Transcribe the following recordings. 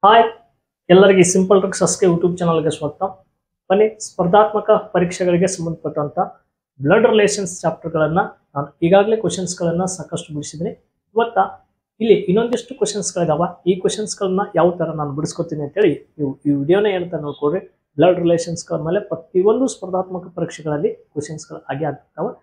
Hi ಎಲ್ಲರಿಗೆ simple tricks ಅಸ್ಕೆ YouTube ಚಾನಲ್ಗೆ ಸ್ವಾಗತ. ಬನ್ನಿ, ಸ್ಪರ್ಧಾತ್ಮಕ ಪರೀಕ್ಷೆಗಳಿಗೆ ಸಂಬಂಧಪಟ್ಟಂತ ಬ್ಲಡ್ ರಿಲೇಷನ್ಸ್ ಚಾಪ್ಟರ್ಗಳನ್ನು ನಾನು ಈಗಾಗಲೇ ಕ್ವಶನ್ಸ್ಗಳನ್ನು ಸಾಕಷ್ಟು ಬಿಡಿಸಿದ್ದೀನಿ. ಇವತ್ತ ಇಲ್ಲಿ ಇನ್ನೊಂದಿಷ್ಟು ಕ್ವಶನ್ಸ್ಗಳಿದಾವೆ. ಈ ಕ್ವಶನ್ಸ್ಗಳನ್ನ ಯಾವ ಥರ ನಾನು ಬಿಡಿಸ್ಕೊತೀನಿ ಅಂತೇಳಿ ನೀವು ಈ ವಿಡಿಯೋನೇ ಏನಂತ ನೋಡ್ಕೊಡ್ರಿ. ಬ್ಲಡ್ ರಿಲೇಷನ್ಸ್ಗಳ ಮೇಲೆ ಪ್ರತಿಯೊಂದು ಸ್ಪರ್ಧಾತ್ಮಕ ಪರೀಕ್ಷೆಗಳಲ್ಲಿ ಕ್ವಶನ್ಸ್ಗಳು ಆಗೇ ಆಗ್ತಾವೆ.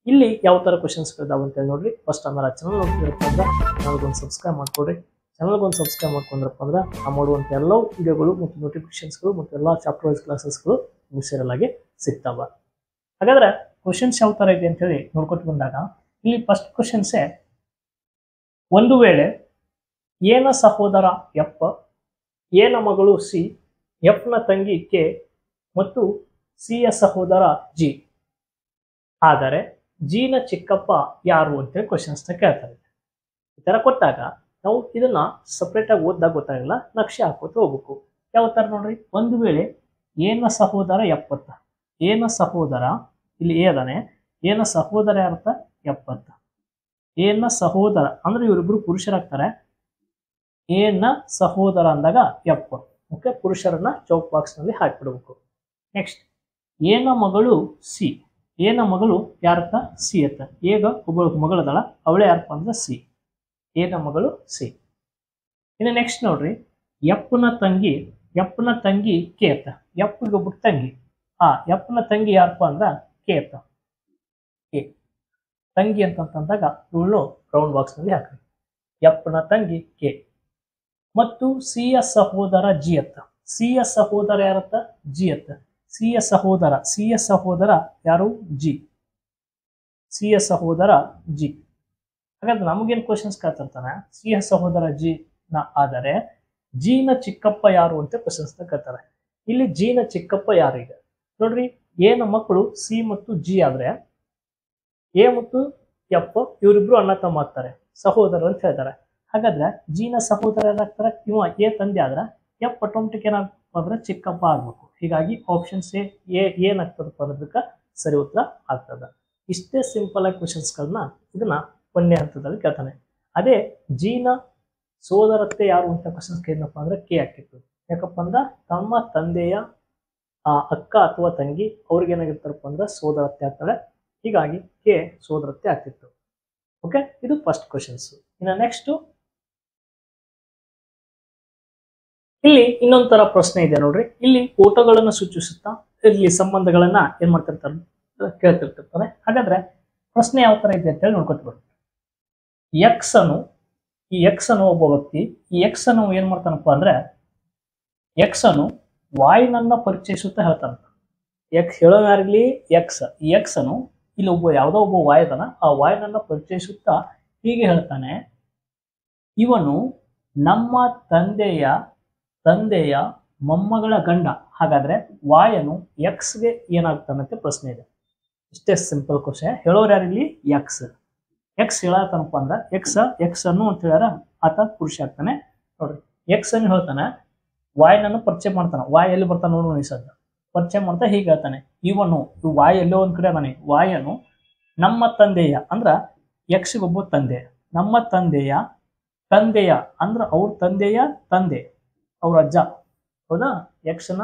ಇಲ್ಲಿ ಯಾವ ಥರ ಕ್ವಶನ್ಸ್ಗಳಿದಾವೆ ಅಂತೇಳಿ ನೋಡ್ರಿ. ಫಸ್ಟ್ ಅಂದ್ರೆ ಚಾನಲ್ ನೋಡ್ತಿರಪ್ಪ ಅಂದ್ರೆ ಚಾನಲ್ಗೊಂದು ಸಬ್ಸ್ಕ್ರೈಬ್ ಮಾಡ್ಕೊಡ್ರಿ. ಚಾನಲ್ಗೊಂದು ಸಬ್ಸ್ಕ್ರೈಬ್ ಮಾಡ್ಕೊಂಡ್ರಪ್ಪ ಅಂದ್ರೆ ನಾವು ಮಾಡುವಂಥ ಎಲ್ಲವೂ ವಿಡಿಯೋಗಳು ಮತ್ತು ನೋಟಿಫಿಕೇಶನ್ಸ್ಗಳು ಮತ್ತು ಎಲ್ಲ ಚಾಪ್ಟರ್ ವೈಸ್ ಕ್ಲಾಸಸ್ಗಳು ಮುಗಿಸಿರಲ್ ಆಗಿ ಸಿಗ್ತಾವೆ. ಹಾಗಾದ್ರೆ ಕ್ವಶನ್ಸ್ ಯಾವ ಥರ ಇದೆ ಅಂತೇಳಿ ನೋಡ್ಕೊಟ್ಟು ಬಂದಾಗ ಇಲ್ಲಿ ಫಸ್ಟ್ ಕ್ವಶನ್ಸೇ, ಒಂದು ವೇಳೆ ಎನ ಸಹೋದರ ಎಫ್, ಎನ ಮಗಳು ಸಿ, ಎಫ್ ನ ತಂಗಿ ಕೆ ಮತ್ತು ಸಿ ಯ ಸಹೋದರ ಜಿ ಆದರೆ ಜಿ ನ ಚಿಕ್ಕಪ್ಪ ಯಾರು ಅಂತೇಳಿ ಕ್ವಶನ್ಸ್ನ ಕೇಳ್ತಾರೆ. ಈ ಥರ ಕೊಟ್ಟಾಗ ನಾವು ಇದನ್ನ ಸಪ್ರೇಟ್ ಆಗಿ ಓದ್ದಾಗ ಗೊತ್ತಾಗಲ್ಲ, ನಕ್ಷೆ ಹಾಕೋತ ಹೋಗ್ಬೇಕು. ಯಾವ ಥರ ನೋಡ್ರಿ, ಒಂದು ವೇಳೆ ಎನ ಸಹೋದರ ಎಪ್ಪತ್ತ, ಎನ ಸಹೋದರ ಇಲ್ಲಿ ಎ ಅದಾನೆ, ಎನ ಸಹೋದರ ಯಾರತ್ತ ಎಪ್ಪತ್ತ, ಎನ ಸಹೋದರ ಅಂದ್ರೆ ಇವರಿಬ್ರು ಪುರುಷರಾಗ್ತಾರೆ. ಎನ ಸಹೋದರ ಅಂದಾಗ ಎಪ್ಪ, ಓಕೆ, ಪುರುಷರನ್ನ ಚೌಕ್ ಬಾಕ್ಸ್ ನಲ್ಲಿ ಹಾಕಿಬಿಡ್ಬೇಕು. ನೆಕ್ಸ್ಟ್ ಎನ ಮಗಳು ಸಿ, ಎನ ಮಗಳು ಯಾರತ್ತ ಸಿ ಅತ್ತ, ಈಗ ಒಬ್ಬಳು ಮಗಳದಳ ಅವಳೇ ಯಾರಪ್ಪ ಅಂದ್ರೆ ಸಿ, ಎನ ಮಗಳು ಸಿ. ಇನ್ನು ನೆಕ್ಸ್ಟ್ ನೋಡ್ರಿ, ಎಪ್ಪನ ತಂಗಿ ಕೆ ಅತ್ತ, ಎಪ್ಪಿಗೆ ಒಬ್ಬ ತಂಗಿ, ಎಪ್ಪನ ತಂಗಿ ಯಾರಪ್ಪ ಅಂದ್ರ ಕೆ ಅತ್ತ, ಕೆ ತಂಗಿ ಅಂತಂದಾಗ ಇವಳು ರೌಂಡ್ ಬಾಕ್ಸ್ ನಲ್ಲಿ ಹಾಕ್ರಿ. ಎಪ್ಪನ ತಂಗಿ ಕೆ ಮತ್ತು ಸಿ ಯ ಸಹೋದರ ಜಿ ಅತ್ತ, ಸಿ ಯ ಸಹೋದರ ಯಾರತ್ತ ಜಿ ಅತ್ತ, ಸಿ ಯ ಸಹೋದರ ಯಾರು ಜಿ, ಸಿ ಯ ಸಹೋದರ ಜಿ. ಹಾಗಾದ್ರೆ ನಮಗೇನು ಕ್ವಶನ್ಸ್ ಕೇಳ್ತಿರ್ತಾನೆ, ಸಿ ಯ ಸಹೋದರ ಜಿ ನ ಆದರೆ ಜಿ ನ ಚಿಕ್ಕಪ್ಪ ಯಾರು ಅಂತ ಕ್ವಶನ್ಸ್ ಕೇಳ್ತಾರೆ. ಇಲ್ಲಿ ಜಿ ನ ಚಿಕ್ಕಪ್ಪ ಯಾರು? ಈಗ ನೋಡ್ರಿ, ಎ ನ ಮಕ್ಕಳು ಸಿ ಮತ್ತು ಜಿ ಆದ್ರೆ ಎ ಮತ್ತು ಎಫ್ ಇವರಿಬ್ರು ಅಣ್ಣ ತಮ್ಮ ಆಗ್ತಾರೆ, ಸಹೋದರರು ಅಂತ ಹೇಳ್ತಾರೆ. ಹಾಗಾದ್ರೆ ಜಿ ನ ಸಹೋದರ ಏನಾಗ್ತಾರೆ, ಇವ ಎ ತಂದೆ ಆದ್ರೆ ಎಫ್ ಆಟೋಮೆಟಿಕ್ ಏನಾಗ್ತದೆ ಅಂದ್ರೆ ಚಿಕ್ಕಪ್ಪ ಆಗ್ಬೇಕು. ಹೀಗಾಗಿ ಆಪ್ಷನ್ಸ್ ಏನಾಗ್ತದಪ್ಪ ಅನ್ನೋದಕ್ಕೆ ಸರಿ ಉತ್ತರ ಆಗ್ತದ. ಇಷ್ಟೇ ಸಿಂಪಲ್ ಆಗಿ ಕ್ವಶನ್ಸ್ಗಳನ್ನ ಇದನ್ನ ಒಂದನೇ ಹಂತದಲ್ಲಿ ಕೇಳ್ತಾನೆ. ಅದೇ ಜಿ ನ ಸೋದರತ್ತೆ ಯಾರು ಅಂತ ಕ್ವಶನ್ಸ್ ಕೇಳಿದಪ್ಪ ಅಂದ್ರೆ ಕೆ ಆಗ್ತಿತ್ತು. ಯಾಕಪ್ಪ ಅಂದ್ರೆ ತಮ್ಮ ತಂದೆಯ ಅಕ್ಕ ಅಥವಾ ತಂಗಿ ಅವ್ರಿಗೆ ಏನಾಗಿರ್ತಾರಪ್ಪ ಅಂದ್ರೆ ಸೋದರತ್ತೆ ಆಗ್ತಾಳೆ. ಹೀಗಾಗಿ ಕೆ ಸೋದರತ್ತೆ ಆಗ್ತಿತ್ತು. ಓಕೆ, ಇದು ಫಸ್ಟ್ ಕ್ವಶನ್ಸ್. ಇನ್ನು ನೆಕ್ಸ್ಟ್ ಇಲ್ಲಿ ಇನ್ನೊಂದ್ ತರ ಪ್ರಶ್ನೆ ಇದೆ ನೋಡ್ರಿ. ಇಲ್ಲಿ ಓಟಗಳನ್ನು ಸೂಚಿಸುತ್ತಾ ಇಲ್ಲಿ ಸಂಬಂಧಗಳನ್ನ ಏನ್ ಮಾಡ್ತಿರ್ತಾರೆ, ಕೇಳ್ತಿರ್ತಿರ್ತಾರೆ. ಹಾಗಾದ್ರೆ ಪ್ರಶ್ನೆ ಯಾವ ತರ ಇದೆ ಅಂತೇಳಿ ನೋಡ್ಕೊತೀವಿ. ಈ ಎಕ್ಸ್ ಅನ್ನು ಒಬ್ಬ ವ್ಯಕ್ತಿ, ಈ ಎಕ್ಸ್ ಅನ್ನು ಏನ್ ಮಾಡ್ತಾನಪ್ಪ ಅಂದ್ರೆ ಎಕ್ಸ್ ಅನ್ನು ವಾಯ್ನನ್ನ ಪರಿಚಯಿಸುತ್ತಾ ಹೇಳ್ತಾನ. ಎಕ್ಸ್ ಹೇಳೋ ಯಾರಿಗ್ಲಿ ಎಕ್ಸ್, ಈ ಎಕ್ಸ್ ಅನ್ನು ಇಲ್ಲಿ ಯಾವುದೋ ಒಬ್ಬ ವಾಯ್ ಅದನ, ಆ ವಾಯ್ನನ್ನ ಪರಿಚಯಿಸುತ್ತಾ ಹೀಗೆ ಹೇಳ್ತಾನೆ, ಇವನು ನಮ್ಮ ತಂದೆಯ ಮೊಮ್ಮಗಳ ಗಂಡ. ಹಾಗಾದ್ರೆ ವಾಯನು ಎಕ್ಸ್ಗೆ ಏನಾಗ್ತಾನಂತೆ ಪ್ರಶ್ನೆ ಇದೆ. ಇಷ್ಟೇ ಸಿಂಪಲ್ ಕ್ವಶನ್. ಹೇಳೋರು ಯಾರಿಲ್ಲಿ ಎಕ್ಸ್ ಹೇಳತ್ತನಪ್ಪ ಅಂದ್ರೆ ಎಕ್ಸ್ ಅನ್ನು ಅಂತ ಹೇಳ್ಯಾರ, ಆತ ಪುರುಷ ಆಗ್ತಾನೆ. ನೋಡ್ರಿ, ಎಕ್ಸ್ ಅನ್ನು ಹೇಳ್ತಾನೆ, ವಾಯ್ನನ್ನು ಪರಿಚಯ ಮಾಡ್ತಾನೆ. ವಾಯ್ ಎಲ್ಲಿ ಬರ್ತಾನೆ ನೋಡು, ನಿಸದ್ದ ಪರಿಚಯ ಮಾಡ್ತಾ ಹೀಗೆ ಹೇಳ್ತಾನೆ, ಇವನು ವಾಯ್ ಎಲ್ಲೋ ಒಂದ್ ಕಡೆ ಅದಾನೆ, ವಾಯನು ನಮ್ಮ ತಂದೆಯ ಅಂದ್ರ ಎಕ್ಸ್ಗೆ ಒಬ್ಬ ತಂದೆ, ನಮ್ಮ ತಂದೆಯ ಅಂದ್ರ ಅವ್ರ ತಂದೆ ಅವ್ರ ಅಜ್ಜ, ಹೌದಾ, ಎಕ್ಸ್ನ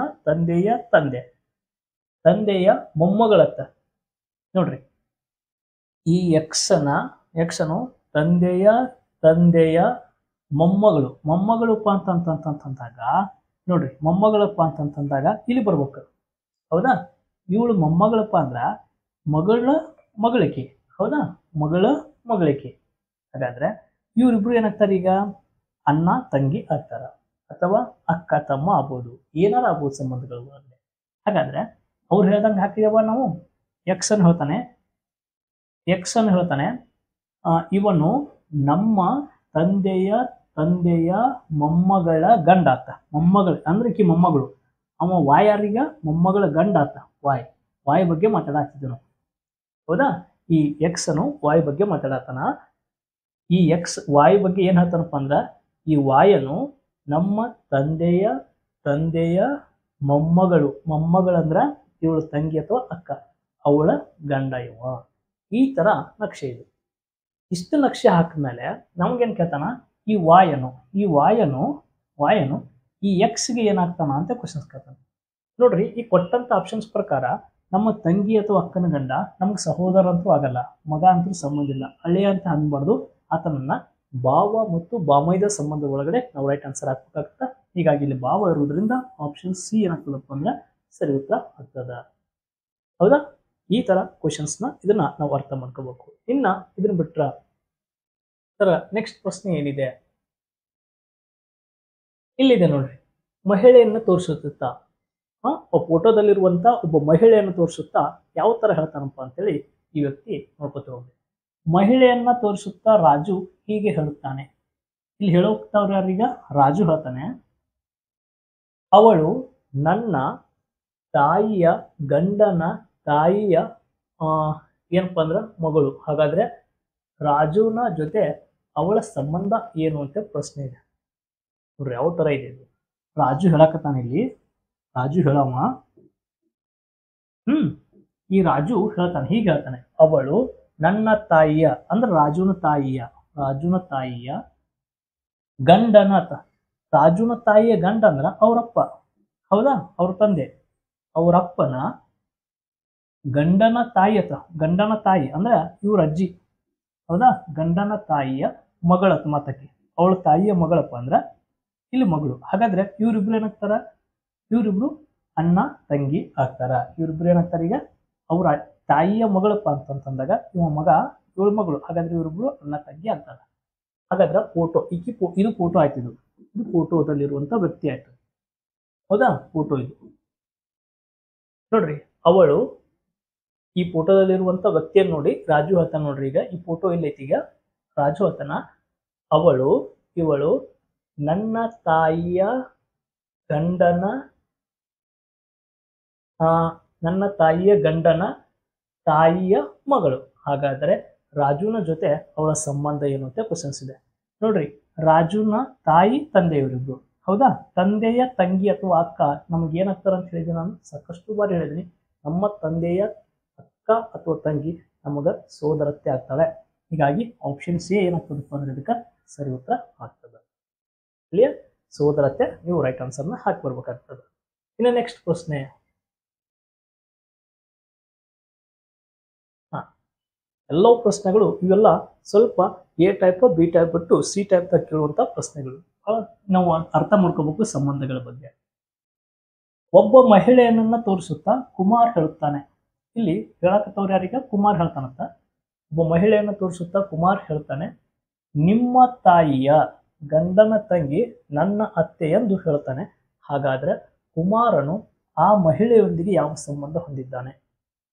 ತಂದೆಯ ಮೊಮ್ಮಗಳತ್ತ. ನೋಡ್ರಿ, ಈ ಎಕ್ಸನು ತಂದೆಯ ಮೊಮ್ಮಗಳಪ್ಪ ಅಂತಂದಾಗ ನೋಡ್ರಿ, ಮೊಮ್ಮಗಳಪ್ಪ ಅಂತಂದಾಗ ಇಲ್ಲಿ ಬರ್ಬೇಕು, ಹೌದಾ. ಇವಳು ಮೊಮ್ಮಗಳಪ್ಪ ಅಂದ್ರ ಮಗಳಿಕೆ, ಹೌದಾ, ಮಗಳಿಕೆ. ಹಾಗಾದ್ರೆ ಇವರಿಬ್ರು ಏನಾಗ್ತಾರೆ, ಈಗ ಅಣ್ಣ ತಂಗಿ ಆಗ್ತಾರ ಅಥವಾ ಅಕ್ಕ ತಮ್ಮ ಆಗ್ಬೋದು, ಏನಾರ ಆಗ್ಬೋದು ಸಂಬಂಧಗಳು. ಹಾಗಾದ್ರೆ ಅವ್ರು ಹೇಳ್ದಂಗೆ ಹಾಕಿದವ ನಾವು. ಎಕ್ಸ್ ಅನ್ನು ಹೇಳ್ತಾನೆ, ಇವನು ನಮ್ಮ ತಂದೆಯ ಮೊಮ್ಮಗಳ ಗಂಡ ಆತ. ಮೊಮ್ಮಗಳು ಅಂದ್ರೆ ಈಕಿ ಮೊಮ್ಮಗಳು, ಅವ ವಾಯ್ ಯಾರೀಗ ಮೊಮ್ಮಗಳ ಗಂಡ ಆತ. ವಾಯ್ ಬಗ್ಗೆ ಮಾತಾಡತ್ತಿದ್ದ ನಾವು, ಹೌದಾ. ಈ ಎಕ್ಸ್ ಅನ್ನು ವಾಯ್ ಬಗ್ಗೆ ಮಾತಾಡತ್ತಾನ. ಈ ಎಕ್ಸ್ ವಾಯ್ ಬಗ್ಗೆ ಏನ್ ಹೇಳ್ತಾನಪ್ಪ ಅಂದ್ರ, ಈ ವಾಯನು ನಮ್ಮ ತಂದೆಯ ಮೊಮ್ಮಗಳಂದ್ರ ಇವಳು ತಂಗಿ ಅಥವಾ ಅಕ್ಕ, ಅವಳ ಗಂಡ ಇವ. ಈ ತರ ನಕ್ಷೆ ಇದೆ. ಇಷ್ಟು ನಕ್ಷೆ ಹಾಕಿದ್ಮೇಲೆ ನಮ್ಗೇನ್ ಕೇಳ್ತಾನ, ಈ ವಾಯನು ಈ ಎಕ್ಸ್ಗೆ ಏನಾಗ್ತಾನ ಅಂತ ಕ್ವಶನ್ಸ್ ಕೇಳ್ತಾನೆ. ನೋಡ್ರಿ, ಈ ಕೊಟ್ಟಂತ ಆಪ್ಷನ್ಸ್ ಪ್ರಕಾರ ನಮ್ಮ ತಂಗಿ ಅಥವಾ ಅಕ್ಕನ ಗಂಡ ನಮ್ಗೆ ಸಹೋದರ ಅಂತೂ ಆಗಲ್ಲ, ಮಗ ಅಂತೂ ಸಂಬಂಧ ಇಲ್ಲ, ಅಳಿಯ ಅಂತ ಅನ್ಬಾರ್ದು. ಆತನನ್ನ ಭಾವ ಮತ್ತು ಬಾಮೈದ ಸಂಬಂಧ ಒಳಗಡೆ ನಾವು ರೈಟ್ ಆನ್ಸರ್ ಹಾಕ್ಬೇಕಾಗ್ತದೆ. ಹೀಗಾಗಿ ಇಲ್ಲಿ ಭಾವ ಇರುವುದರಿಂದ ಆಪ್ಷನ್ ಸಿ ಏನಾಗ್ತದಪ್ಪ ಅಂದ್ರೆ ಸರಿ ಉತ್ತರ ಆಗ್ತದ. ಹೌದಾ? ಈ ತರ ಕ್ವಶನ್ಸ್ನ ಇದನ್ನ ನಾವು ಅರ್ಥ ಮಾಡ್ಕೋಬೇಕು. ಇನ್ನ ಇದನ್ನ ಬಿಟ್ರ ನೆಕ್ಸ್ಟ್ ಪ್ರಶ್ನೆ ಏನಿದೆ ಇಲ್ಲಿದೆ ನೋಡ್ರಿ. ಮಹಿಳೆಯನ್ನ ತೋರಿಸುತ್ತಾ ಫೋಟೋದಲ್ಲಿರುವಂತ ಒಬ್ಬ ಮಹಿಳೆಯನ್ನು ತೋರಿಸುತ್ತಾ ಯಾವ ತರ ಹೇಳ್ತಾನಪ್ಪ ಅಂತೇಳಿ ಈ ವ್ಯಕ್ತಿ ನೋಡ್ಕೊತ ಹೋಗ್ಬೇಕು. ಮಹಿಳೆಯನ್ನ ತೋರಿಸುತ್ತಾ ರಾಜು ಹೀಗೆ ಹೇಳುತ್ತಾನೆ. ಇಲ್ಲಿ ಹೇಳೋಗ್ತಾವ್ರ ಯಾರೀಗ? ರಾಜು ಹೇಳ್ತಾನೆ, ಅವಳು ನನ್ನ ತಾಯಿಯ ಗಂಡನ ತಾಯಿಯ ಏನಪ್ಪ ಅಂದ್ರ ಮಗಳು. ಹಾಗಾದ್ರೆ ರಾಜುನ ಜೊತೆ ಅವಳ ಸಂಬಂಧ ಏನು ಅಂತ ಪ್ರಶ್ನೆ ಇದೆ. ನೋಡ್ರಿ ಯಾವ ತರ ಇದೆ ಇದು. ರಾಜು ಹೇಳಕತ್ತಾನ ಇಲ್ಲಿ. ರಾಜು ಹೇಳವ ಈ ರಾಜು ಹೇಳ್ತಾನೆ, ಹೀಗೆ ಹೇಳ್ತಾನೆ, ಅವಳು ನನ್ನ ತಾಯಿಯ ಅಂದ್ರೆ ರಾಜುನ ತಾಯಿಯ ಗಂಡನ ರಾಜುನ ತಾಯಿಯ ಗಂಡ ಅಂದ್ರ ಅವರಪ್ಪ. ಹೌದಾ? ಅವ್ರ ತಂದೆ. ಅವರಪ್ಪನ ಗಂಡನ ತಾಯಿ ಅಂದ್ರೆ ಇವ್ರ ಅಜ್ಜಿ. ಹೌದಾ? ಗಂಡನ ತಾಯಿಯ ಮಗಳ ಮಾತಕ್ಕೆ ಅವಳ ತಾಯಿಯ ಮಗಳಪ್ಪ ಅಂದ್ರ ಇಲ್ಲಿ ಮಗಳು. ಹಾಗಾದ್ರೆ ಇವ್ರಿಬ್ರು ಏನಾಗ್ತಾರ? ಇವರಿಬ್ರು ಅಣ್ಣ ತಂಗಿ ಆಗ್ತಾರ. ಇವರಿಬ್ರು ಏನಾಗ್ತಾರ? ಈಗ ಅವ್ರ ತಾಯಿಯ ಮಗಳಪ್ಪ ಅಂತಂದಾಗ ಇವ ಮಗ, ಇವಳ ಮಗಳು. ಹಾಗಾದ್ರೆ ಇವರಿಬ್ರು ಅಣ್ಣ ತಂಗಿ ಆಗ್ತಾರ. ಹಾಗಾದ್ರೆ ಫೋಟೋ ಇದು ಫೋಟೋ ಆಯ್ತು. ಇದು ಫೋಟೋದಲ್ಲಿರುವಂತ ವ್ಯಕ್ತಿ ಆಯ್ತು. ಹೌದಾ? ಫೋಟೋ ಇದು ನೋಡ್ರಿ. ಅವಳು ಈ ಫೋಟೋದಲ್ಲಿರುವಂತ ವ್ಯಕ್ತಿಯನ್ನು ನೋಡಿ ರಾಜು ಹೇಳ್ತಾನ. ನೋಡ್ರಿ, ಈಗ ಈ ಫೋಟೋ ಇಲ್ಲೈತಿ. ಈಗ ರಾಜು ಹೇಳ್ತಾನ, ಇವಳು ನನ್ನ ತಾಯಿಯ ಗಂಡನ ತಾಯಿಯ ಮಗಳು. ಹಾಗಾದ್ರೆ ರಾಜುನ ಜೊತೆ ಅವಳ ಸಂಬಂಧ ಏನು ಅಂತ ಕ್ವಶನ್ಸ್ ಇದೆ. ನೋಡ್ರಿ, ರಾಜುನ ತಾಯಿ ತಂದೆ ಇವರಿಬ್ರು. ಹೌದಾ? ತಂದೆಯ ತಂಗಿ ಅಥವಾ ಅಕ್ಕ ನಮ್ಗೆ ಏನಾಗ್ತಾರ ಅಂತ ಹೇಳಿದೀನಿ ನಾನು ಸಾಕಷ್ಟು ಬಾರಿ ಹೇಳಿದೀನಿ. ನಮ್ಮ ತಂದೆಯ ಅಕ್ಕ ಅಥವಾ ತಂಗಿ ನಮಗ ಸೋದರತ್ತೆ ಆಗ್ತಾಳೆ. ಹೀಗಾಗಿ ಆಪ್ಷನ್ ಸಿ ಏನಾಗ್ತದಪ್ಪ ಅಂದ್ರೆ ಇದಕ್ಕೆ ಸರಿ ಉತ್ತರ ಆಗ್ತದೆ. ಕ್ಲಿಯರ್? ಸೋದರತ್ತೆ ನೀವು ರೈಟ್ ಆನ್ಸರ್ನ ಹಾಕಿ ಬರ್ಬೇಕಾಗ್ತದೆ. ಇನ್ನು ನೆಕ್ಸ್ಟ್ ಪ್ರಶ್ನೆ. ಎಲ್ಲವೂ ಪ್ರಶ್ನೆಗಳು ಇವೆಲ್ಲ ಸ್ವಲ್ಪ ಎ ಟೈಪ್ ಬಿ ಟೈಪ್ ಬಿಟ್ಟು ಸಿ ಟೈಪ್ ದಾಗ ಕೇಳುವಂತ ಪ್ರಶ್ನೆಗಳು. ನಾವು ಅರ್ಥ ಮಾಡ್ಕೋಬೇಕು ಸಂಬಂಧಗಳ ಬಗ್ಗೆ. ಒಬ್ಬ ಮಹಿಳೆಯನ್ನ ತೋರಿಸುತ್ತಾ ಕುಮಾರ್ ಹೇಳುತ್ತಾನೆ. ಇಲ್ಲಿ ಹೇಳಕತ್ತವ್ರು ಯಾರೀಗ? ಕುಮಾರ್ ಹೇಳ್ತಾನಂತ. ಒಬ್ಬ ಮಹಿಳೆಯನ್ನ ತೋರಿಸುತ್ತಾ ಕುಮಾರ್ ಹೇಳ್ತಾನೆ, ನಿಮ್ಮ ತಾಯಿಯ ಗಂಡನ ತಂಗಿ ನನ್ನ ಅತ್ತೆ ಎಂದು ಹೇಳ್ತಾನೆ. ಹಾಗಾದ್ರೆ ಕುಮಾರನು ಆ ಮಹಿಳೆಯೊಂದಿಗೆ ಯಾವ ಸಂಬಂಧ ಹೊಂದಿದ್ದಾನೆ?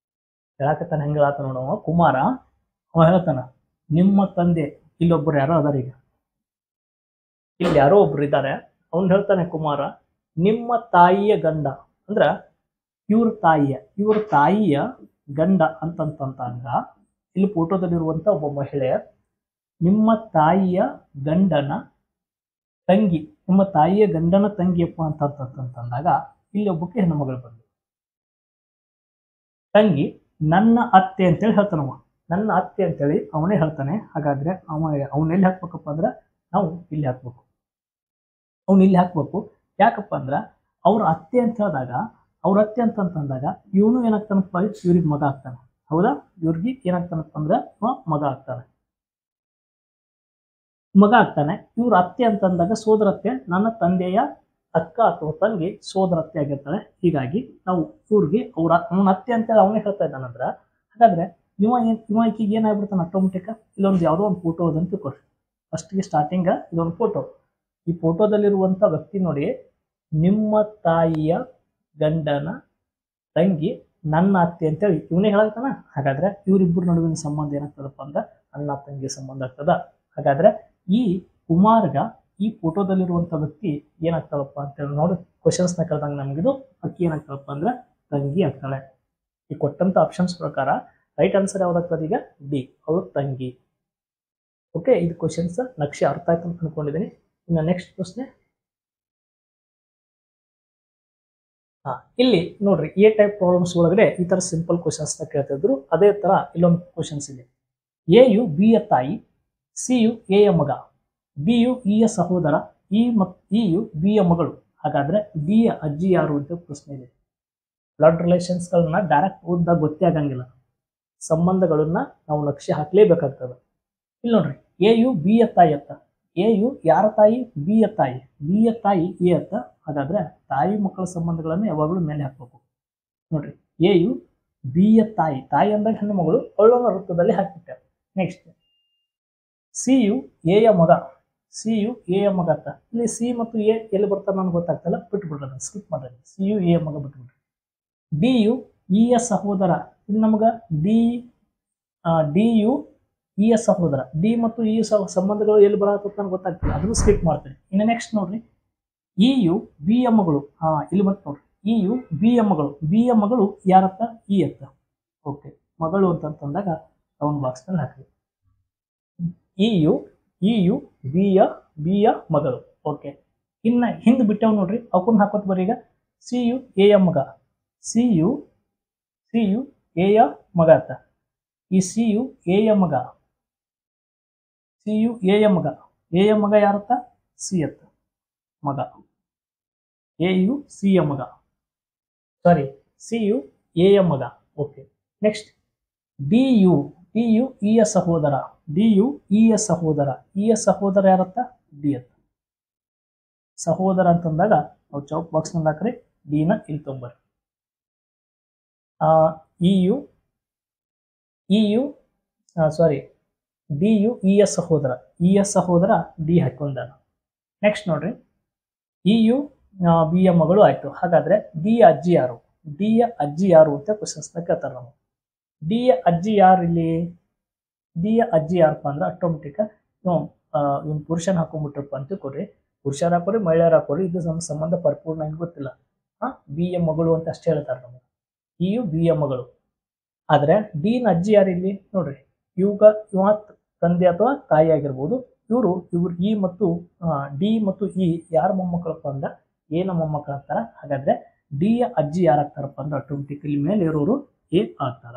ಹೇಳಕತ್ತಾನೆ. ಹೆಂಗ ಹೇಳತ್ತ ನೋಡವ ಕುಮಾರ. ಅವ ಹೇಳ್ತಾನ, ನಿಮ್ಮ ತಂದೆ, ಇಲ್ಲೊಬ್ಬರು ಯಾರೋ ಅದಾರ. ಈಗ ಇಲ್ಲಿ ಯಾರೋ ಒಬ್ರು ಇದ್ದಾರೆ. ಅವನು ಹೇಳ್ತಾನೆ ಕುಮಾರ, ನಿಮ್ಮ ತಾಯಿಯ ಗಂಡ ಅಂದ್ರ ಇವ್ರ ತಾಯಿಯ ಗಂಡ ಅಂತಂತಂದಾಗ ಇಲ್ಲಿ ಫೋಟೋದಲ್ಲಿರುವಂತ ಒಬ್ಬ ಮಹಿಳೆ ನಿಮ್ಮ ತಾಯಿಯ ಗಂಡನ ತಂಗಿ, ನಿಮ್ಮ ತಾಯಿಯ ಗಂಡನ ತಂಗಿಯಪ್ಪ ಅಂತಂದಾಗ ಇಲ್ಲಿ ಒಬ್ಬಕ್ಕೆ ಹೆಣ್ಣು ಮಗಳು ಬಂದು ತಂಗಿ ನನ್ನ ಅತ್ತೆ ಅಂತೇಳಿ ಹೇಳ್ತಾನವ. ನನ್ನ ಅತ್ತೆ ಅಂತೇಳಿ ಅವನೇ ಹೇಳ್ತಾನೆ. ಹಾಗಾದ್ರೆ ಅವನೆಲ್ಲಿ ಹಾಕ್ಬೇಕಪ್ಪ ಅಂದ್ರೆ ನಾವು ಇಲ್ಲಿ ಹಾಕ್ಬೇಕು. ಯಾಕಪ್ಪ ಅಂದ್ರ ಅವ್ರ ಅತ್ತೆ ಅಂತ ಹೇಳಿದಾಗ, ಅವ್ರ ಅತ್ತೆ ಅಂತಂದಾಗ ಇವನು ಏನಾಗ್ತಾನಪ್ಪ? ಇವ್ರಿಗೆ ಮಗ ಆಗ್ತಾನೆ. ಹೌದಾ? ಇವ್ರಿಗೆ ಏನಾಗ್ತಾನಪ್ಪ ಅಂದ್ರೆ ಮಗ ಆಗ್ತಾನೆ. ಇವ್ರ ಅತ್ತೆ ಅಂತಂದಾಗ ಸೋದರತ್ತೆ, ನನ್ನ ತಂದೆಯ ಅಕ್ಕ ಅಥವಾ ತಂಗಿ ಸೋದರತ್ತೆ ಆಗಿರ್ತಾಳೆ. ಹೀಗಾಗಿ ನಾವು ಇವ್ರಿಗೆ ಅವನ ಅತ್ತೆ ಅಂತೇಳಿ ಅವನೇ ಹೇಳ್ತಾ ಇದ್ದಾನಂದ್ರ ಹಾಗಾದ್ರೆ ಈಕಿಗೆ ಏನಾಗ್ಬಿಡ್ತಾನೆ ಆಟೋಮೆಟಿಕ್? ಇಲ್ಲೊಂದು ಯಾವುದೋ ಒಂದು ಫೋಟೋ ಅದಂತೂ ಕೊಡ್ರಿ. ಫಸ್ಟ್ಗೆ ಸ್ಟಾರ್ಟಿಂಗ್ ಇದೊಂದು ಫೋಟೋ. ಈ ಫೋಟೋದಲ್ಲಿರುವಂತ ವ್ಯಕ್ತಿ ನೋಡಿ, ನಿಮ್ಮ ತಾಯಿಯ ಗಂಡನ ತಂಗಿ ನನ್ನ ಅತ್ತೆ ಅಂತೇಳಿ ಇವನೇ ಹೇಳ್ತಾನ. ಹಾಗಾದ್ರೆ ಇವರಿಬ್ಬರು ನಡುವಿನ ಸಂಬಂಧ ಏನಾಗ್ತದಪ್ಪ ಅಂದ್ರೆ ಅಣ್ಣ ತಂಗಿ ಸಂಬಂಧ ಆಗ್ತದ. ಹಾಗಾದ್ರೆ ಈ ಕುಮಾರ್ಗ ಈ ಫೋಟೋದಲ್ಲಿರುವಂತ ವ್ಯಕ್ತಿ ಏನಾಗ್ತಾಳಪ್ಪ ಅಂತೇಳಿ ನೋಡಿ ಕ್ವಶನ್ಸ್ ನ ಕೇಳ್ದಂಗ ನಮ್ಗಿದು ಅಕ್ಕಿ ಏನಾಗ್ತಾಳಪ್ಪ ಅಂದ್ರೆ ತಂಗಿ ಆಗ್ತಾಳೆ. ಈ ಕೊಟ್ಟಂತ ಆಪ್ಷನ್ಸ್ ಪ್ರಕಾರ ರೈಟ್ ಆನ್ಸರ್ ಯಾವ್ದಾಗ್ತದೆ? ಈಗ ಡಿ, ಅವಳು ತಂಗಿ. ಓಕೆ, ಇದು ಕ್ವಶನ್ಸ್ ನಕ್ಷೆ ಅರ್ಥ ಆಯ್ತು ಅಂತ ಅನ್ಕೊಂಡಿದ್ದೀನಿ. ಇನ್ನು ನೆಕ್ಸ್ಟ್ ಪ್ರಶ್ನೆ. ಇಲ್ಲಿ ನೋಡ್ರಿ, ಎ ಟೈಪ್ ಪ್ರಾಬ್ಲಮ್ಸ್ ಒಳಗಡೆ ಈ ತರ ಸಿಂಪಲ್ ಕ್ವಶನ್ಸ್ ನ ಕೇಳ್ತಿದ್ರು. ಅದೇ ತರ ಇಲ್ಲೊಂದು ಕ್ವಶನ್ಸ್ ಇದೆ. ಎ ಯು ಬಿ ಯ ತಾಯಿ, ಸಿ ಯು ಎ ಯ ಮಗ, ಬಿ ಯು ಇ ಯ ಸಹೋದರ, ಇ ಯು ಬಿ ಯ ಮಗಳು. ಹಾಗಾದ್ರೆ ಡಿ ಯ ಅಜ್ಜಿ ಯಾರು ಅಂತ ಪ್ರಶ್ನೆ ಇದೆ. ಬ್ಲಡ್ ರಿಲೇಷನ್ಸ್ಗಳನ್ನ ಡೈರೆಕ್ಟ್ ಓದಿದಾಗ ಗೊತ್ತೇ ಆಗಂಗಿಲ್ಲ, ಸಂಬಂಧಗಳನ್ನ ನಾವು ನಕ್ಷೆ ಹಾಕ್ಲೇಬೇಕಾಗ್ತದೆ. ಇಲ್ಲಿ ನೋಡ್ರಿ, ಎ ಯು ಬಿ ಯ ತಾಯಿ ಅತ್ತ. ಎ ಯು ಯಾರ ತಾಯಿ? ಬಿ ಯ ತಾಯಿ. ಬಿ ಯ ತಾಯಿ ಎ ಅತ್ತ. ಹಾಗಾದ್ರೆ ತಾಯಿ ಮಕ್ಕಳ ಸಂಬಂಧಗಳನ್ನು ಯಾವಾಗಲೂ ಮೇಲೆ ಹಾಕ್ಬೇಕು. ನೋಡ್ರಿ, ಎ ಯು ಬಿ ಯ ತಾಯಿ. ತಾಯಿ ಅಂದಾಗ ಹೆಣ್ಣು ಮಗಳು, ಅಳ್ಳೋನ ವೃತ್ತದಲ್ಲಿ ಹಾಕ್ಬಿಟ್ಟಾರೆ. ನೆಕ್ಸ್ಟ್ ಸಿ ಯು ಎ ಯ ಮಗ. ಸಿ ಯು ಎ ಯ ಮಗ ಅತ್ತ. ಇಲ್ಲಿ ಸಿ ಮತ್ತು ಎ ಎಲ್ಲಿ ಬರ್ತಾರೆ ನನಗೆ ಗೊತ್ತಾಗ್ತಲ್ಲ, ಬಿಟ್ಬಿಡ್ರಿ, ಸ್ಕಿಪ್ ಮಾಡ್ರಿ. ಸಿ ಯು ಎ ಯ ಮಗ ಬಿಟ್ಬಿಡ್ರಿ. ಡಿ ಯು ಇ ಯ ಸಹೋದರ. ಇಲ್ಲಿ ನಮಗ ಡಿ ಯು ಇ ಯ ಸಹೋದರ. ಡಿ ಮತ್ತು ಇ ಸಂಬಂಧಗಳು ಎಲ್ಲಿ ಬರತ್ತ ನನಗೆ ಗೊತ್ತಾಗ್ತಿಲ್ಲ, ಅದನ್ನು ಸ್ಕಿಪ್ ಮಾಡ್ತೀನಿ. ಇನ್ನು ನೆಕ್ಸ್ಟ್ ನೋಡ್ರಿ, ಇ ಯು ಬಿ ಯ ಮಗಳು. ಇಲ್ಲಿ ಬಂತು ನೋಡ್ರಿ, ಇ ಯು ಬಿ ಯ ಮಗಳು. ಬಿ ಯ ಮಗಳು ಯಾರತ್ತ? ಇ ಅತ್ತ. ಓಕೆ, ಮಗಳು ಅಂತಂದಾಗ ರೌಂಡ್ ಬಾಕ್ಸ್ ನಲ್ಲಿ ಹಾಕಿ. ಇ ಯು ಬಿ ಯ ಮಗಳು. ಓಕೆ, ಇನ್ನ ಹಿಂದ್ ಬಿಟ್ಟವ್ ನೋಡ್ರಿ, ಅವಕನ್ನ ಹಾಕೋತ್ ಬರ್ರಿ. ಈಗ ಸಿ ಯು ಎ ಯ ಮಗ. ಸಿ ಯು ಎ ಯ ಮಗ ಅತ್ತ. ಈ ಸಿ ಯು ಎ ಯ ಮಗ. ಸಿ ಯು ಎ ಯ ಮಗ. ಎ ಯ ಮಗ ಯಾರತ್ತ? ಸಿ ಅತ್ತ ಮಗ. ಎ ಯು ಸಿ ಯ ಮಗ. ಸಾರಿ, ಸಿ ಯು ಎ ಯ ಮಗ. Okay, next D you E ಯ ಸಹೋದರ. ಡಿ ಯು ಇ ಯ ಸಹೋದರ. ಇ ಯ ಸಹೋದರ ಯಾರತ್ತ? ಡಿ ಅತ್ತ. ಸಹೋದರ ಅಂತಂದಾಗ ನಾವು ಚೌಕ್ ಬಾಕ್ಸ್ ನಲ್ಲಿ ಹಾಕ್ರಿ, ಡಿ ನ ಇಲ್ಲಿ ತೊಂಬರ್ರಿ. ಡಿ ಯು ಇ ಯ ಸಹೋದರ. ಇ ಯ ಸಹೋದರ ಡಿ ಹಾಕೊಂಡಾನ. ನೆಕ್ಸ್ಟ್ ನೋಡ್ರಿ, ಇ ಯು ಬಿ ಯ ಮಗಳು ಆಯ್ತು. ಹಾಗಾದ್ರೆ ಡಿ ಯ ಅಜ್ಜಿ ಯಾರು? ಡಿ ಯ ಅಜ್ಜಿ ಯಾರು ಅಂತ ಕ್ವಶನ್ಸ್ ನ ಕೇಳ್ತಾರ ನಾವು. ಡಿ ಯ ಅಜ್ಜಿ ಯಾರು? ಇಲ್ಲಿ ಡಿ ಯ ಅಜ್ಜಿ ಯಾರಪ್ಪ ಅಂದ್ರೆ ಆಟೋಮೆಟಿಕ್ ಇವ್ನು ಪುರುಷನ ಹಾಕೊಂಡ್ಬಿಟ್ರಪ್ಪ ಅಂತ ಕೊಡ್ರಿ. ಪುರುಷರ ಹಾಕೋರಿ, ಮಹಿಳೆಯರ ಹಾಕೋರಿ, ಇದು ನಮ್ಮ ಸಂಬಂಧ ಪರಿಪೂರ್ಣ ಅಂತ ಗೊತ್ತಿಲ್ಲ. ಬಿ ಯ ಮಗಳು ಅಂತ ಅಷ್ಟೇ ಹೇಳ್ತಾರೆ ನಮಗೆ. ಇ ಯು ಬಿ ಯ ಮಗಳು. ಆದ್ರೆ ಡಿ ನ ಅಜ್ಜಿ ಯಾರು ಇಲ್ಲಿ ನೋಡ್ರಿ, ಇವ ತಂದೆ ಅಥವಾ ತಾಯಿ ಆಗಿರ್ಬೋದು. ಇವ್ರು ಇ ಮತ್ತು ಡಿ ಮತ್ತು ಇ ಯಾರ ಮೊಮ್ಮಕ್ಕಳಪ್ಪ ಅಂದ್ರೆ ಎನ ಮೊಮ್ಮಕ್ಕಳು ಆಗ್ತಾರ. ಹಾಗಾದ್ರೆ ಡಿ ಯ ಅಜ್ಜಿ ಯಾರಾಗ್ತಾರಪ್ಪ ಅಂದ್ರೆ ಆಟೋಮೆಟಿಕಲಿ ಮೇಲೆ ಇರೋರು ಎ ಆಗ್ತಾರ.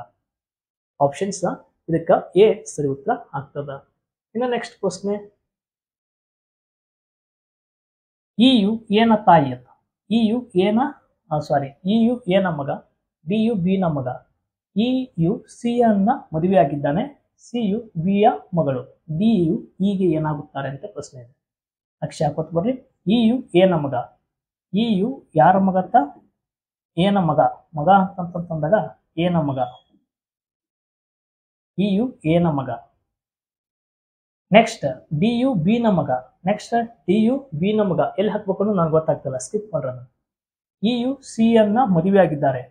ಆಪ್ಷನ್ಸ್ ಇದಕ್ಕ ಎ ಸರಿ ಉತ್ತರ ಆಗ್ತದ. ಇನ್ನು ನೆಕ್ಸ್ಟ್ ಪ್ರಶ್ನೆ, ಇ ಯು ಏನ ತಾಯಿ ಅಂತ. ಇ ಯು ಏನ ಮಗ. ಡಿ ಯು ಬಿ ನ ಮಗ. ಇ ಯು ಸಿ ಅನ್ನ ಮದುವೆ ಆಗಿದ್ದಾನೆ. ಸಿ ಯು ಬಿ ಯ ಮಗಳು. ಡಿ ಯು ಹೀಗೆ ಏನಾಗುತ್ತಾರೆ ಅಂತ ಪ್ರಶ್ನೆ ಇದೆ. ಅಕ್ಷಯ ಹಾಕೋತ್ ಬರ್ರಿ. ಇ ಯು ಏನ ಮಗ. ಇ ಯು ಯಾರ ಮಗತ್ತ? ಏನ ಮಗ. ಮಗ ಅಂತಂದಾಗ ಏನ ಮಗ. ಇ ಯು ಏನ ಮಗ. ನೆಕ್ಸ್ಟ್ ಡಿ ಯು ಬಿ ನ ಮಗ. ನೆಕ್ಸ್ಟ್ ಡಿ ಯು ಬಿ ನ ಮಗ ಎಲ್ಲಿ ಹಾಕ್ಬೇಕು ಅನ್ನೋದು ನನಗೆ ಗೊತ್ತಾಗ್ತಲ್ಲ, ಸ್ಕಿಪ್ ಮಾಡ್ರ. ಇ ಯು ಸಿ ಅನ್ನ ಮದುವೆ ಆಗಿದ್ದಾರೆ.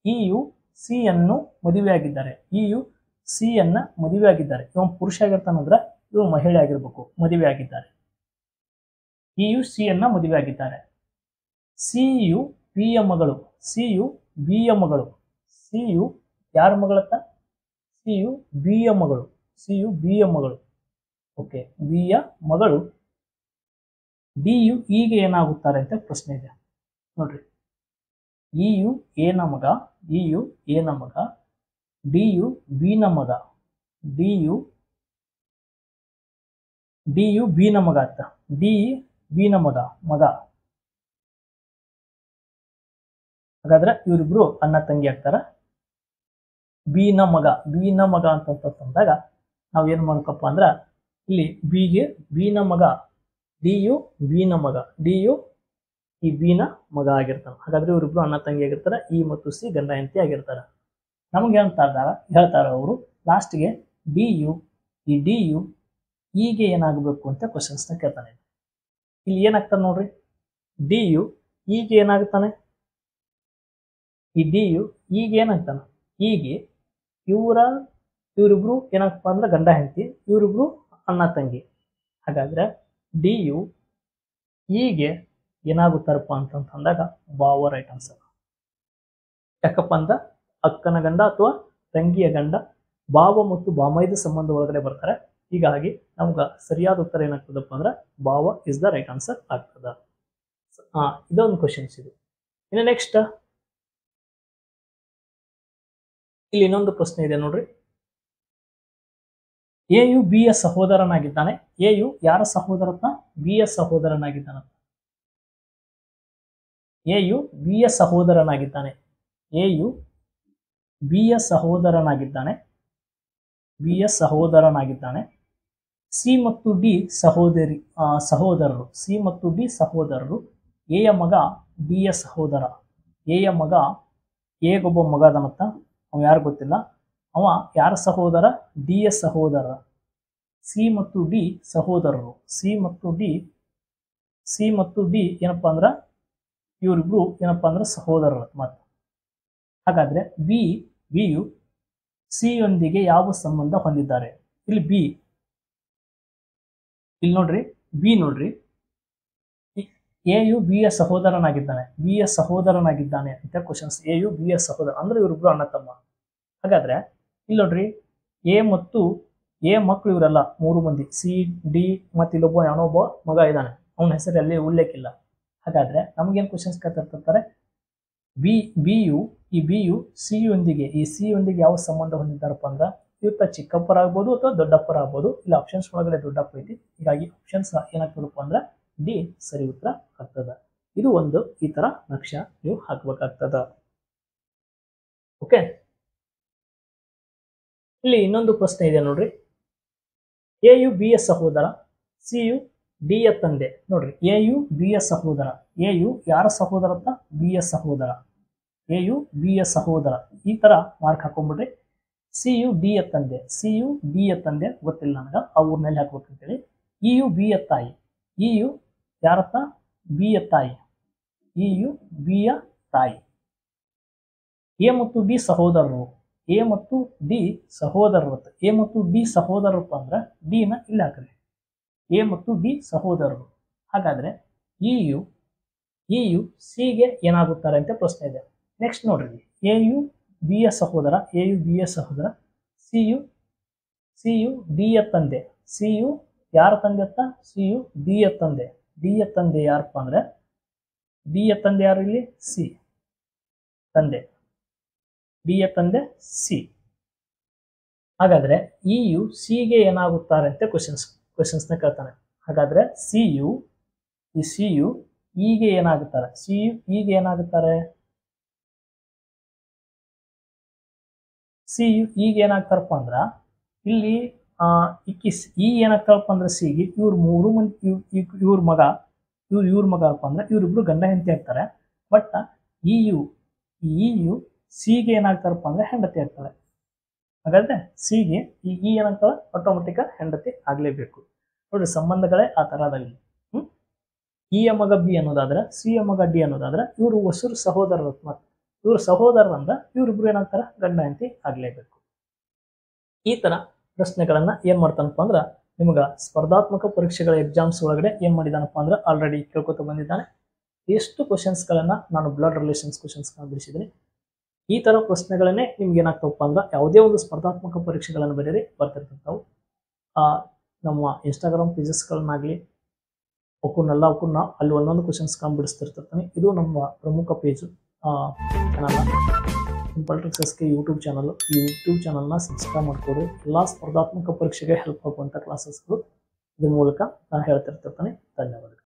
ಇ ಯು ಸಿ ಅನ್ನು ಮದುವೆ ಆಗಿದ್ದಾರೆ. ಇ ಯು ಸಿ ಅನ್ನ ಮದುವೆ ಆಗಿದ್ದಾರೆ. ಇವ ಪುರುಷ ಆಗಿರ್ತಾನಂದ್ರ ಇವು ಮಹಿಳೆ ಆಗಿರ್ಬೇಕು. ಮದುವೆ ಆಗಿದ್ದಾರೆ. ಇ ಯು ಸಿ ಅನ್ನ ಮದುವೆ ಆಗಿದ್ದಾರೆ. ಸಿ ಯು ಬಿ ಯ ಮಗಳು. ಸಿ ಯು ಬಿ ಯ ಮಗಳು. ಸಿ ಯು ಯಾರ ಮಗಳತ್ತ? ಸಿ ಯು ಬಿ ಯ ಮಗಳು. ಸಿ ಯು ಬಿ ಯ ಮಗಳು. ಓಕೆ, ಬಿ ಯ ಮಗಳು. ಡಿ ಯು ಈಗ ಏನಾಗುತ್ತಾರೆ ಅಂತ ಪ್ರಶ್ನೆ ಇದೆ ನೋಡ್ರಿ. ಇ ಯು ಎ ನ ಮಗ. ಇ ಯು ಎ ನ ಮಗ. ಡಿ ಯು ಬಿ ನ ಮಗ. ಡಿ ಯು ಬಿ ನ ಮಗ ಅಂತ. ಡಿ ಬಿ ನ ಮಗ. ಹಾಗಾದ್ರೆ ಇವರಿಬ್ರು ಅಣ್ಣ ತಂಗಿ ಆಗ್ತಾರ. ಬಿ ನ ಮಗ ಅಂತಂದಾಗ ನಾವ್ ಏನ್ ಮಾಡ್ಕಪ್ಪ ಅಂದ್ರ ಇಲ್ಲಿ ಬಿ ನ ಮಗ. ಡಿ ಯು ಬಿ ನ ಮಗ. ಡಿ ಯು ಈ ಬಿ ನ ಮಗ ಆಗಿರ್ತಾನ. ಹಾಗಾದ್ರೆ ಇವರಿಬ್ರು ಅಣ್ಣ ತಂಗಿ ಆಗಿರ್ತಾರ. ಇ ಮತ್ತು ಸಿ ಗಂಡ ಹೆಂಡತಿ ಆಗಿರ್ತಾರ. ನಮ್ಗೆ ಹೇಳ್ತಾರ ಅವರು ಲಾಸ್ಟ್ಗೆ ಡಿ ಯು ಹೀಗೆ ಏನಾಗಬೇಕು ಅಂತ ಕ್ವಶನ್ಸ್ ನ ಕೇಳ್ತಾನೆ. ಇಲ್ಲಿ ಏನಾಗ್ತಾನೆ ನೋಡ್ರಿ, ಡಿ ಯು ಹೀಗೆ ಏನಾಗ್ತಾನೆ. ಈ ಡಿ ಯು ಈಗ ಏನಾಗ್ತಾನ, ಹೀಗೆ ಇವರಿಬ್ರು ಏನಾಗಪ್ಪ ಅಂದ್ರೆ ಗಂಡ ಹೆಂಡತಿ, ಇವರಿಬ್ರು ಅಣ್ಣ ತಂಗಿ. ಹಾಗಾದ್ರೆ ಡಿ ಯು ಹೀಗೆ ಏನಾಗುತ್ತಾರಪ್ಪ ಅಂತಂದಾಗ ಭಾವ ರೈಟ್ ಆನ್ಸರ್. ಯಾಕಪ್ಪ ಅಂದ ಅಕ್ಕನ ಗಂಡ ಅಥವಾ ತಂಗಿಯ ಗಂಡ ಭಾವ ಮತ್ತು ಬಾಮೈದ ಸಂಬಂಧ ಒಳಗಡೆ ಬರ್ತಾರೆ. ಹೀಗಾಗಿ ನಮ್ಗ ಸರಿಯಾದ ಉತ್ತರ ಏನಾಗ್ತದಪ್ಪ ಅಂದ್ರೆ ಭಾವ ಇಸ್ ದ ರೈಟ್ ಆನ್ಸರ್ ಆಗ್ತದ. ಇದೊಂದು ಕ್ವಶನ್ಸ್ ಇದು. ಇನ್ನು ನೆಕ್ಸ್ಟ್ ಇಲ್ಲಿ ಇನ್ನೊಂದು ಪ್ರಶ್ನೆ ಇದೆ ನೋಡ್ರಿ. ಎ ಯು ಬಿ ಯ ಸಹೋದರನಾಗಿದ್ದಾನೆ. ಎ ಯು ಯಾರ ಸಹೋದರತ್ನ? ಬಿ ಯ ಸಹೋದರನಾಗಿದ್ದಾನ. ಎಯು ಬಿಯ ಸಹೋದರನಾಗಿದ್ದಾನೆ. ಎಯು ಬಿಯ ಸಹೋದರನಾಗಿದ್ದಾನೆ. ಬಿಯ ಸಹೋದರನಾಗಿದ್ದಾನೆ. ಸಿ ಮತ್ತು ಡಿ ಸಹೋದರರು. ಸಿ ಮತ್ತು ಡಿ ಸಹೋದರರು. ಎಯ ಮಗ ಡಿಯ ಸಹೋದರ. ಎಯ ಮಗ ಎಗೊಬ್ಬ ಮಗ ಅದನತ್ತ, ಅವ ಯಾರು ಗೊತ್ತಿಲ್ಲ. ಅವ ಯಾರ ಸಹೋದರ? ಡಿಯ ಸಹೋದರ. ಸಿ ಮತ್ತು ಡಿ ಸಹೋದರರು. ಸಿ ಮತ್ತು ಡಿ ಏನಪ್ಪಾ ಅಂದ್ರ ಇವರಿಬ್ರು ಏನಪ್ಪಾ ಅಂದ್ರ ಸಹೋದರರು. ಮತ್ತು ಹಾಗಾದ್ರೆ ಬಿಯು ಸಿ ಯೊಂದಿಗೆ ಯಾವ ಸಂಬಂಧ ಹೊಂದಿದ್ದಾರೆ? ಇಲ್ಲಿ ನೋಡ್ರಿ, ಬಿ ನೋಡ್ರಿ, ಎಯು ಬಿಯ ಸಹೋದರನಾಗಿದ್ದಾನೆ. ಬಿಯ ಸಹೋದರನಾಗಿದ್ದಾನೆ ಅಂತ ಕ್ವಶನ್ಸ್. ಎಯು ಬಿಯ ಸಹೋದರ ಅಂದ್ರೆ ಇವರಿಬ್ರು ಅಣ್ಣ ತಮ್ಮ. ಹಾಗಾದ್ರೆ ಇಲ್ಲಿ ನೋಡ್ರಿ, ಎ ಮತ್ತು ಎ ಮಕ್ಕಳು ಇವರೆಲ್ಲ 3 ಮಂದಿ. ಸಿ ಡಿ ಮತ್ತು ಇಲ್ಲೊಬ್ಬ ಯಾವನೊಬ್ಬ ಮಗ ಇದ್ದಾನೆ, ಅವನ ಹೆಸರು ಅಲ್ಲಿ ಉಲ್ಲೇಖ ಇಲ್ಲ. ಹಾಗಾದ್ರೆ ನಮ್ಗೇನು ಕ್ವಶನ್ಸ್ ಕೇಳ್ತಿರ್ತಾರೆ? ಬಿಯು ಸಿ ಯೊಂದಿಗೆ ಯಾವ ಸಂಬಂಧ ಹೊಂದಿದ್ದಾರಪ್ಪ ಅಂದ್ರೆ ಇವತ್ತ ಚಿಕ್ಕಪ್ಪರ ಆಗ್ಬೋದು ಅಥವಾ ದೊಡ್ಡಪ್ಪರ ಆಗ್ಬೋದು. ಇಲ್ಲ ಆಪ್ಷನ್ಸ್ ಒಳಗಡೆ ದೊಡ್ಡಪ್ಪ ಐತಿ. ಹೀಗಾಗಿ ಆಪ್ಷನ್ಸ್ ಏನಾಗ್ತದಪ್ಪ ಅಂದ್ರೆ ಡಿ ಸರಿ ಉತ್ತರ ಆಗ್ತದ. ಇದು ಒಂದು ಈ ತರ ನಕ್ಷೆ ನೀವು ಹಾಕ್ಬೇಕಾಗ್ತದ. ಓಕೆ, ಇಲ್ಲಿ ಇನ್ನೊಂದು ಪ್ರಶ್ನೆ ಇದೆ ನೋಡ್ರಿ. ಎಯು ಬಿಯ ಸಹೋದರ, ಸಿಯು ಡಿಯ ತಂದೆ. ನೋಡ್ರಿ, ಎಯು ಬಿಯ ಸಹೋದರ. ಎಯು ಯಾರ ಸಹೋದರತ್ತ? ಬಿಯ ಸಹೋದರ. ಎಯು ಬಿಯ ಸಹೋದರ. ಈ ತರ ಮಾರ್ಕ್ ಹಾಕೊಂಡ್ಬಿಡ್ರಿ. ಸಿಯು ಡಿಯ ತಂದೆ. ಸಿಯು ಡಿಯ ತಂದೆ ಗೊತ್ತಿಲ್ಲ ನನಗ, ಅವ್ರ ಮೇಲೆ ಹಾಕ್ಬೇಕಂತೇಳಿ. ಇಯು ಬಿಯ ತಾಯಿ. ಇಯು ಯಾರತ್ತ? ಬಿಯ ತಾಯಿ. ಇಯು ಬಿಯ ತಾಯಿ. ಎ ಮತ್ತು ಡಿ ಸಹೋದರರು. ಎ ಮತ್ತು ಡಿ ಸಹೋದರರು. ಎ ಮತ್ತು ಡಿ ಸಹೋದರಪ್ಪ ಅಂದ್ರೆ ಡಿನ ಇಲ್ಲಿ ಹಾಕ್ರಿ. ಎ ಮತ್ತು ಡಿ ಸಹೋದರರು. ಹಾಗಾದ್ರೆ ಇಯು ಸಿಗೆ ಏನಾಗುತ್ತಾರೆ ಅಂತ ಪ್ರಶ್ನೆ ಇದೆ. ನೆಕ್ಸ್ಟ್ ನೋಡ್ರಿ, ಎಯು ಬಿಯ ಸಹೋದರ. ಎಯು ಬಿಯ ಸಹೋದರ. ಸಿಯು ಡಿಯ ತಂದೆ. ಸಿಯು ಯಾರ ತಂದೆ ಅತ್ತ? ಸಿಯು ಡಿಯ ತಂದೆ. ಡಿಯ ತಂದೆ ಯಾರಪ್ಪ ಅಂದ್ರೆ ಡಿಯ ತಂದೆ ಯಾರು ಇಲ್ಲಿ? ಸಿ ತಂದೆ. ಡಿಯ ತಂದೆ ಸಿ. ಹಾಗಾದ್ರೆ ಇಯು ಸಿಗೆ ಏನಾಗುತ್ತಾರೆ ಅಂತ ಕ್ವಶನ್ಸ್ನ ಕೇಳ್ತಾನೆ. ಹಾಗಾದ್ರೆ ಸಿಯು ಈಗೆ ಏನಾಗುತ್ತಾರೆ? ಸಿಯು ಈಗ ಏನಾಗುತ್ತಾರೆ? ಸಿಯು ಈಗ ಏನಾಗ್ತಾರಪ್ಪ ಅಂದ್ರ ಇಲ್ಲಿ ಈ ಏನಾಗ್ತಾರಪ್ಪ ಅಂದ್ರೆ ಸಿಗೆ ಇವ್ರ 3 ಮಂದಿ ಇವ್ರ ಮಗ ಅಪ್ಪ ಅಂದ್ರೆ ಇವ್ರಿಬ್ರು ಗಂಡ ಹೆಂಡತಿ ಆಗ್ತಾರೆ. ಬಟ್ ಇಯು ಸಿಗೆ ಏನಾಗ್ತಾರಪ್ಪ ಅಂದ್ರೆ ಹೆಂಡತಿ ಆಗ್ತಾರೆ. ಹಾಗಾದ್ರೆ ಸಿಗೆ ಈ ಏನಾಗ್ತಾರ? ಆಟೋಮೆಟಿಕ್ ಹೆಂಡತಿ ಆಗ್ಲೇಬೇಕು. ನೋಡ್ರಿ, ಸಂಬಂಧಗಳೇ ಆ ತರದಲ್ಲಿ. ಇಯ ಮಗ ಬಿ ಅನ್ನೋದಾದ್ರೆ, ಸಿಯ ಮಗ ಡಿ ಅನ್ನೋದಾದ್ರೆ ಇವರು ಹೊಸರು ಸಹೋದರರು. ಮತ್ತು ಇವ್ರ ಸಹೋದರರಂದ್ರ ಇವ್ರಿಬ್ರು ಏನಾಗ್ತಾರ? ಗಂಡ ಹೆಂಡತಿ ಆಗ್ಲೇಬೇಕು. ಈ ತರ ಪ್ರಶ್ನೆಗಳನ್ನ ಏನ್ ಮಾಡ್ತಾನಪ್ಪ ಅಂದ್ರ ನಿಮ್ಗ ಸ್ಪರ್ಧಾತ್ಮಕ ಪರೀಕ್ಷೆಗಳ ಎಕ್ಸಾಮ್ಸ್ ಒಳಗಡೆ ಏನ್ ಮಾಡಿದಾನಪ್ಪ ಅಂದ್ರೆ ಆಲ್ರೆಡಿ ಕೇಳ್ಕೊತ ಬಂದಿದ್ದಾನೆ. ಎಷ್ಟು ಕ್ವಶನ್ಸ್ ಗಳನ್ನ ನಾನು ಬ್ಲಡ್ ರಿಲೇಷನ್ಸ್ ಕ್ವಶನ್ಸ್ ಬಿಡಿಸಿದ್ದೀನಿ. ಈ ತರ ಪ್ರಶ್ನೆಗಳನ್ನೇ ನಿಮ್ಗೆ ಏನಾಗ್ತವಪ್ಪ ಅಂದ್ರೆ ಯಾವುದೇ ಒಂದು ಸ್ಪರ್ಧಾತ್ಮಕ ಪರೀಕ್ಷೆಗಳನ್ನು ಬರೀರಿ ಬರ್ತಿರ್ತಾವೆ. ನಮ್ಮ ಇನ್ಸ್ಟಾಗ್ರಾಮ್ ಪೇಜಸ್ಗಳನ್ನಾಗಲಿ ಅವಕ್ಕನ್ನ ಅಲ್ಲಿ ಒಂದೊಂದು ಕ್ವಶನ್ಸ್ ಬಿಡಿಸ್ತಿರ್ತಾನೆ. ಇದು ನಮ್ಮ ಪ್ರಮುಖ page channel simple tricks S K YouTube channel. ಈ ಯೂಟ್ಯೂಬ್ ಚಾನಲ್ನ ಸಬ್ಸ್ಕ್ರೈಬ್ ಮಾಡ್ಕೊಡ್ರಿ. ಎಲ್ಲ ಸ್ಪರ್ಧಾತ್ಮಕ ಪರೀಕ್ಷೆಗೆ ಹೆಲ್ಪ್ ಆಗುವಂಥ ಕ್ಲಾಸಸ್ಗಳು ಇದ್ರ ಮೂಲಕ ನಾನು ಹೇಳ್ತಿರ್ತಾನೆ. ಧನ್ಯವಾದಗಳು.